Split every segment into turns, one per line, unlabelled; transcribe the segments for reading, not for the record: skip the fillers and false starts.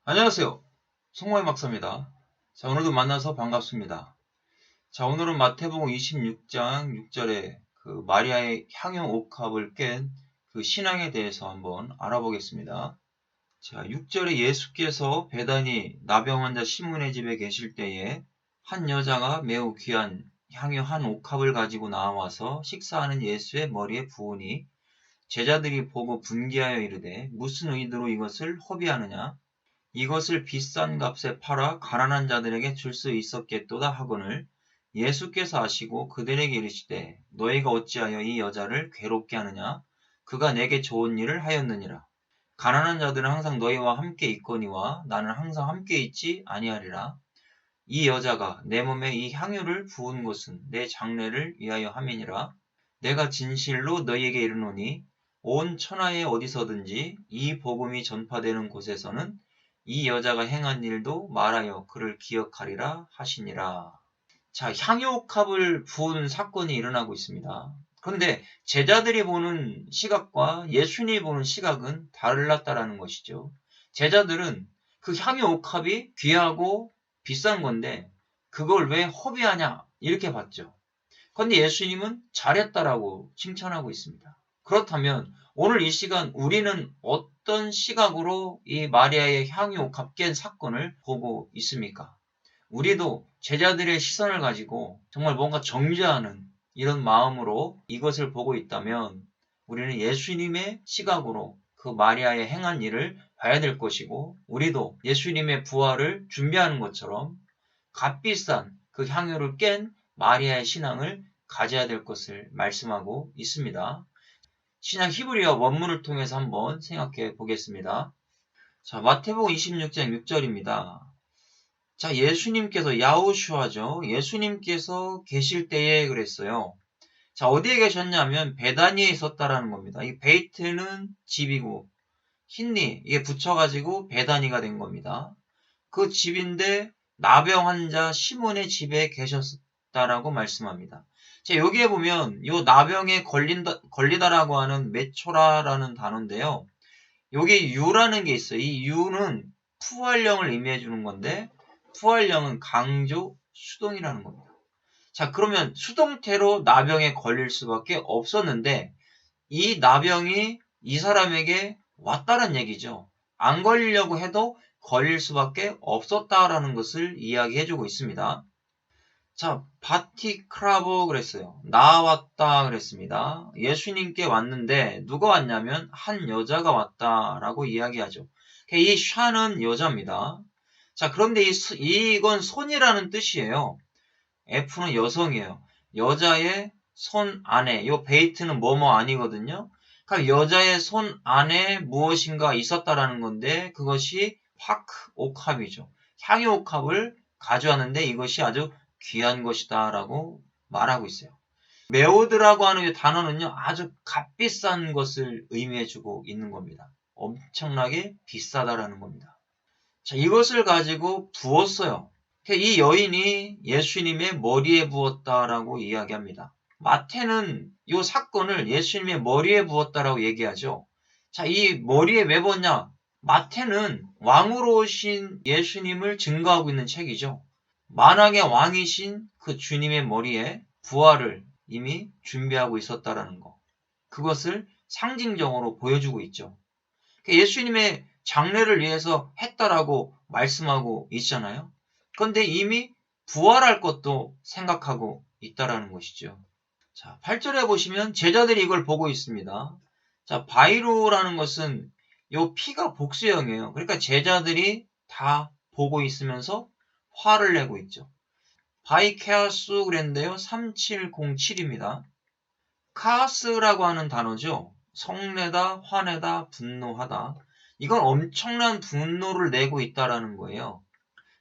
안녕하세요. 송마의 박사입니다. 자, 오늘도 만나서 반갑습니다. 자, 오늘은 마태복음 26장 6절에 그 마리아의 향유 옥합을 깬 그 신앙에 대해서 한번 알아보겠습니다. 자, 6절에 예수께서 베다니 나병 환자 시몬의 집에 계실 때에 한 여자가 매우 귀한 향유 한 옥합을 가지고 나와서 식사하는 예수의 머리에 부으니 제자들이 보고 분개하여 이르되 무슨 의도로 이것을 허비하느냐? 이것을 비싼 값에 팔아 가난한 자들에게 줄 수 있었겠도다 하거늘 예수께서 아시고 그들에게 이르시되 너희가 어찌하여 이 여자를 괴롭게 하느냐? 그가 내게 좋은 일을 하였느니라. 가난한 자들은 항상 너희와 함께 있거니와 나는 항상 함께 있지 아니하리라. 이 여자가 내 몸에 이 향유를 부은 것은 내 장례를 위하여 함이니라. 내가 진실로 너희에게 이르노니 온 천하에 어디서든지 이 복음이 전파되는 곳에서는 이 여자가 행한 일도 말하여 그를 기억하리라 하시니라. 자, 향유옥합을 부은 사건이 일어나고 있습니다. 그런데 제자들이 보는 시각과 예수님이 보는 시각은 달랐다라는 것이죠. 제자들은 그 향유옥합이 귀하고 비싼 건데 그걸 왜 허비하냐 이렇게 봤죠. 그런데 예수님은 잘했다라고 칭찬하고 있습니다. 그렇다면 오늘 이 시간 우리는 어떤 시각으로 이 마리아의 향유옥합 깬 사건을 보고 있습니까? 우리도 제자들의 시선을 가지고 정말 뭔가 정죄하는 이런 마음으로 이것을 보고 있다면 우리는 예수님의 시각으로 그 마리아의 행한 일을 봐야 될 것이고 우리도 예수님의 부활을 준비하는 것처럼 값비싼 그 향유를 깬 마리아의 신앙을 가져야 될 것을 말씀하고 있습니다. 신약 히브리어 원문을 통해서 한번 생각해 보겠습니다. 자, 마태복음 26장 6절입니다. 자, 예수님께서 야호슈아죠. 예수님께서 계실 때에 그랬어요. 자, 어디에 계셨냐면 베다니에 있었다라는 겁니다. 이 베이트는 집이고 힌니 이게 붙여가지고 베다니가 된 겁니다. 그 집인데 나병 환자 시몬의 집에 계셨다라고 말씀합니다. 자, 여기에 보면 요 나병에 걸리다라고 하는 메초라라는 단어인데요. 여기 유라는 게 있어요. 이 유는 푸활령을 의미해 주는 건데 푸활령은 강조, 수동이라는 겁니다. 자, 그러면 수동태로 나병에 걸릴 수밖에 없었는데 이 나병이 이 사람에게 왔다는 얘기죠. 안 걸리려고 해도 걸릴 수밖에 없었다라는 것을 이야기해주고 있습니다. 자, 바티크라보 그랬어요. 나왔다 그랬습니다. 예수님께 왔는데 누가 왔냐면 한 여자가 왔다라고 이야기하죠. 이 샤는 여자입니다. 자, 그런데 이건 손이라는 뜻이에요. F는 여성이에요. 여자의 손 안에, 요 베이트는 뭐뭐 아니거든요. 그러니까 여자의 손 안에 무엇인가 있었다라는 건데 그것이 파크 옥합이죠. 향유 옥합을 가져왔는데 이것이 아주 귀한 것이다 라고 말하고 있어요. 메오드라고 하는 이 단어는요, 아주 값비싼 것을 의미해주고 있는 겁니다. 엄청나게 비싸다라는 겁니다. 자, 이것을 가지고 부었어요. 이 여인이 예수님의 머리에 부었다라고 이야기합니다. 마태는 이 사건을 예수님의 머리에 부었다라고 얘기하죠. 자, 이 머리에 왜 부었냐? 마태는 왕으로 오신 예수님을 증거하고 있는 책이죠. 만왕의 왕이신 그 주님의 머리에 부활을 이미 준비하고 있었다라는 거. 그것을 상징적으로 보여주고 있죠. 예수님의 장례를 위해서 했다라고 말씀하고 있잖아요. 그런데 이미 부활할 것도 생각하고 있다라는 것이죠. 자, 8절에 보시면 제자들이 이걸 보고 있습니다. 자, 바이로라는 것은 요 피가 복수형이에요. 그러니까 제자들이 다 보고 있으면서 화를 내고 있죠. 바이케아스 그랬는데요. 3707입니다. 카스라고 하는 단어죠. 성내다, 화내다, 분노하다. 이건 엄청난 분노를 내고 있다라는 거예요.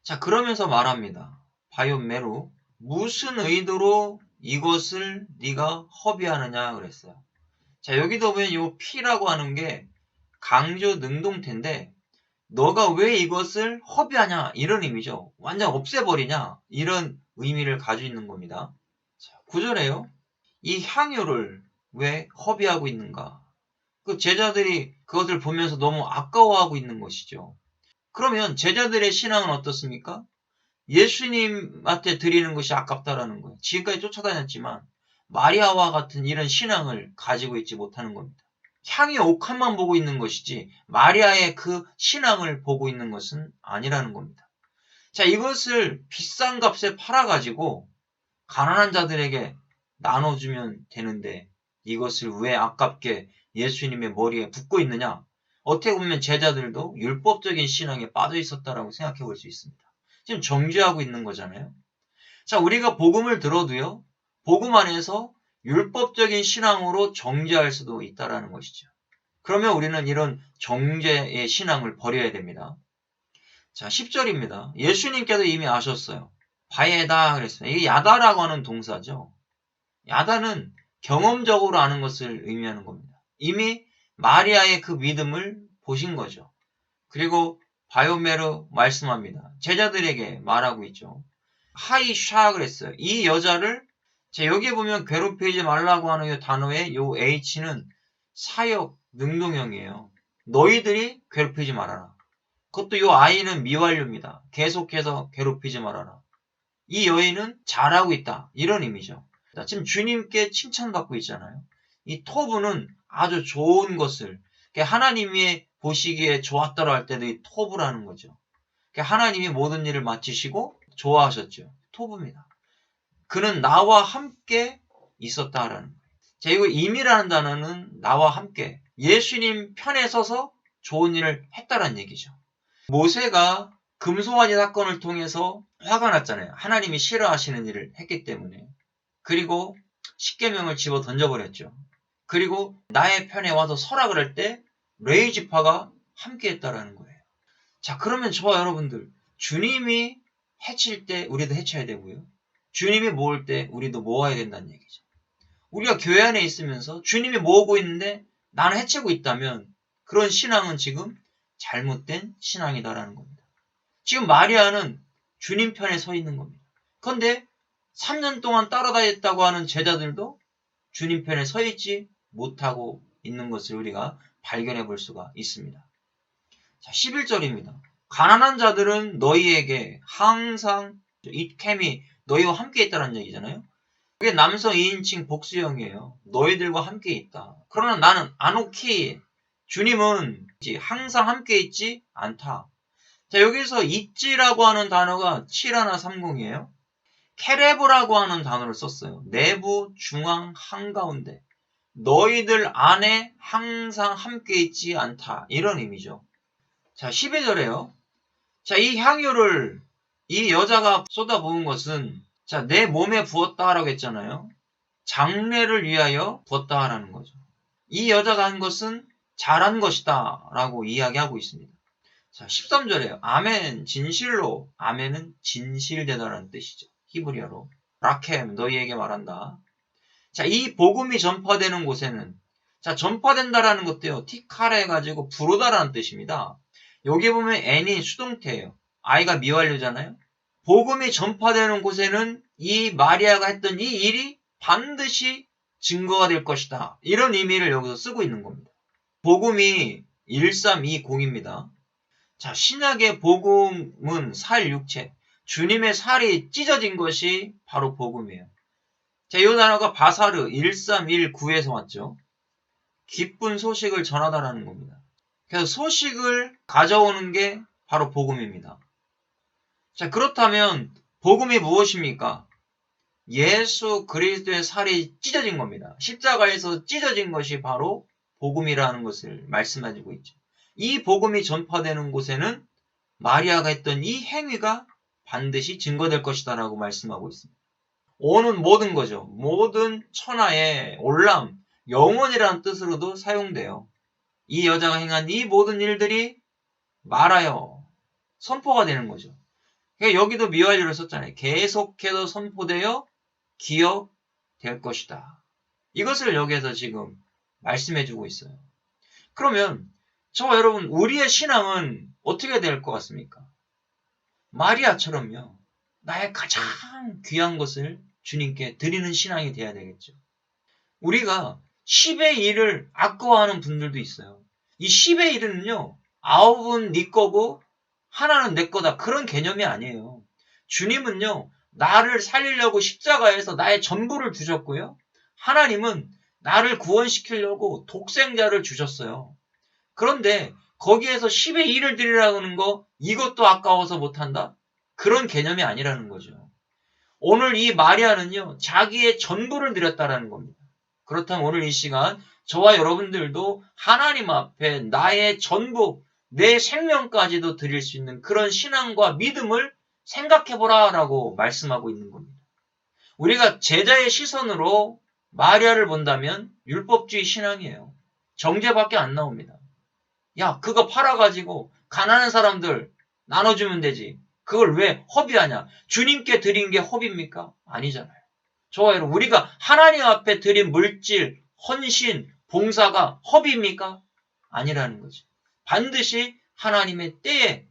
자, 그러면서 말합니다. 바이오메루, 무슨 의도로 이것을 네가 허비하느냐 그랬어요. 자, 여기도 보면 이 피라고 하는 게 강조 능동태인데 너가 왜 이것을 허비하냐 이런 의미죠. 완전 없애버리냐 이런 의미를 가지고 있는 겁니다. 자, 9절에요. 이 향유를 왜 허비하고 있는가? 그 제자들이 그것을 보면서 너무 아까워하고 있는 것이죠. 그러면 제자들의 신앙은 어떻습니까? 예수님한테 드리는 것이 아깝다라는 거예요. 지금까지 쫓아다녔지만 마리아와 같은 이런 신앙을 가지고 있지 못하는 겁니다. 향의 옥합만 보고 있는 것이지 마리아의 그 신앙을 보고 있는 것은 아니라는 겁니다. 자, 이것을 비싼 값에 팔아가지고 가난한 자들에게 나눠주면 되는데 이것을 왜 아깝게 예수님의 머리에 붓고 있느냐? 어떻게 보면 제자들도 율법적인 신앙에 빠져 있었다라고 생각해 볼 수 있습니다. 지금 정죄하고 있는 거잖아요. 자, 우리가 복음을 들어도요, 복음 안에서 율법적인 신앙으로 정죄할 수도 있다라는 것이죠. 그러면 우리는 이런 정죄의 신앙을 버려야 됩니다. 자, 10절입니다. 예수님께서 이미 아셨어요. 바에다 그랬습니다. 이게 야다라고 하는 동사죠. 야다는 경험적으로 아는 것을 의미하는 겁니다. 이미 마리아의 그 믿음을 보신 거죠. 그리고 바요메르 말씀합니다. 제자들에게 말하고 있죠. 하이샤 그랬어요. 이 여자를 여기에 보면 괴롭히지 말라고 하는 이 단어의 요 H는 사역 능동형이에요. 너희들이 괴롭히지 말아라. 그것도 요 I는 미완료입니다. 계속해서 괴롭히지 말아라. 이 여인은 잘하고 있다. 이런 의미죠. 지금 주님께 칭찬받고 있잖아요. 이 토브는 아주 좋은 것을 하나님이 보시기에 좋았다고 할 때도 이 토브라는 거죠. 하나님이 모든 일을 마치시고 좋아하셨죠. 토브입니다. 그는 나와 함께 있었다라는 거예요. 자, 이거 임이라는 단어는 나와 함께 예수님 편에 서서 좋은 일을 했다라는 얘기죠. 모세가 금송아지 사건을 통해서 화가 났잖아요. 하나님이 싫어하시는 일을 했기 때문에. 그리고 십계명을 집어 던져버렸죠. 그리고 나의 편에 와서 서라 그럴 때 레위 지파가 함께 했다라는 거예요. 자, 그러면 저와 여러분들, 주님이 해칠 때 우리도 해쳐야 되고요. 주님이 모을 때 우리도 모아야 된다는 얘기죠. 우리가 교회 안에 있으면서 주님이 모으고 있는데 나는 해치고 있다면 그런 신앙은 지금 잘못된 신앙이다라는 겁니다. 지금 마리아는 주님 편에 서 있는 겁니다. 그런데 3년 동안 따라다녔다고 하는 제자들도 주님 편에 서 있지 못하고 있는 것을 우리가 발견해 볼 수가 있습니다. 자, 11절입니다. 가난한 자들은 너희에게 항상 이캠이 너희와 함께 있다는 얘기잖아요. 그게 남성 2인칭 복수형이에요. 너희들과 함께 있다. 그러나 나는 아노키, 주님은 항상 함께 있지 않다. 자, 여기서 있지라고 하는 단어가 7130이에요. 케레브라고 하는 단어를 썼어요. 내부, 중앙, 한가운데. 너희들 안에 항상 함께 있지 않다. 이런 의미죠. 자, 12절에요. 자, 이 향유를 이 여자가 쏟아부은 것은 내 몸에 부었다라고 했잖아요. 장례를 위하여 부었다라는 거죠. 이 여자가 한 것은 잘한 것이다 라고 이야기하고 있습니다. 자, 13절에요. 아멘, 진실로. 아멘은 진실되다라는 뜻이죠. 히브리어로. 라켐, 너희에게 말한다. 자, 이 복음이 전파되는 곳에는 전파된다라는 것도요. 티카레 해가지고 부르다라는 뜻입니다. 여기 보면 n이 수동태예요. i가 미완료잖아요. 복음이 전파되는 곳에는 이 마리아가 했던 이 일이 반드시 증거가 될 것이다. 이런 의미를 여기서 쓰고 있는 겁니다. 복음이 1320입니다. 자, 신약의 복음은 살 육체, 주님의 살이 찢어진 것이 바로 복음이에요. 자, 이 단어가 바사르 1319에서 왔죠. 기쁜 소식을 전하다라는 겁니다. 그래서 소식을 가져오는 게 바로 복음입니다. 자, 그렇다면 복음이 무엇입니까? 예수 그리스도의 살이 찢어진 겁니다. 십자가에서 찢어진 것이 바로 복음이라는 것을 말씀해주고 있죠. 이 복음이 전파되는 곳에는 마리아가 했던 이 행위가 반드시 증거될 것이다 라고 말씀하고 있습니다. 오는 모든 거죠. 모든 천하의 올람, 영원이라는 뜻으로도 사용돼요. 이 여자가 행한 이 모든 일들이 말하여 선포가 되는 거죠. 그러니까 여기도 미완료를 썼잖아요. 계속해서 선포되어 기억될 것이다. 이것을 여기에서 지금 말씀해주고 있어요. 그러면 저와 여러분, 우리의 신앙은 어떻게 될 것 같습니까? 마리아처럼요. 나의 가장 귀한 것을 주님께 드리는 신앙이 돼야 되겠죠. 우리가 10의 1을 아까워하는 분들도 있어요. 이 10의 1은요. 9은 네 거고 하나는 내 거다. 그런 개념이 아니에요. 주님은요, 나를 살리려고 십자가에서 나의 전부를 주셨고요. 하나님은 나를 구원시키려고 독생자를 주셨어요. 그런데 거기에서 10의 1을 드리라는 거, 이것도 아까워서 못한다? 그런 개념이 아니라는 거죠. 오늘 이 마리아는요, 자기의 전부를 드렸다라는 겁니다. 그렇다면 오늘 이 시간 저와 여러분들도 하나님 앞에 나의 전부, 내 생명까지도 드릴 수 있는 그런 신앙과 믿음을 생각해보라 라고 말씀하고 있는 겁니다. 우리가 제자의 시선으로 마리아를 본다면 율법주의 신앙이에요. 정죄밖에 안 나옵니다. 야, 그거 팔아가지고 가난한 사람들 나눠주면 되지. 그걸 왜 허비하냐? 주님께 드린 게 허비입니까? 아니잖아요. 저와 여러분, 우리가 하나님 앞에 드린 물질, 헌신, 봉사가 허비입니까? 아니라는 거죠. 반드시 하나님의 때에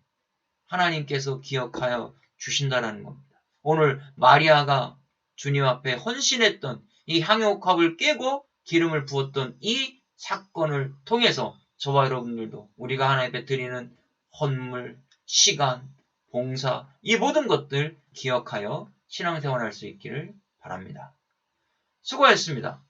하나님께서 기억하여 주신다는 겁니다. 오늘 마리아가 주님 앞에 헌신했던 이 향유옥합을 깨고 기름을 부었던 이 사건을 통해서 저와 여러분들도 우리가 하나님 앞에 드리는 헌물, 시간, 봉사, 이 모든 것들 기억하여 신앙생활할 수 있기를 바랍니다. 수고하셨습니다.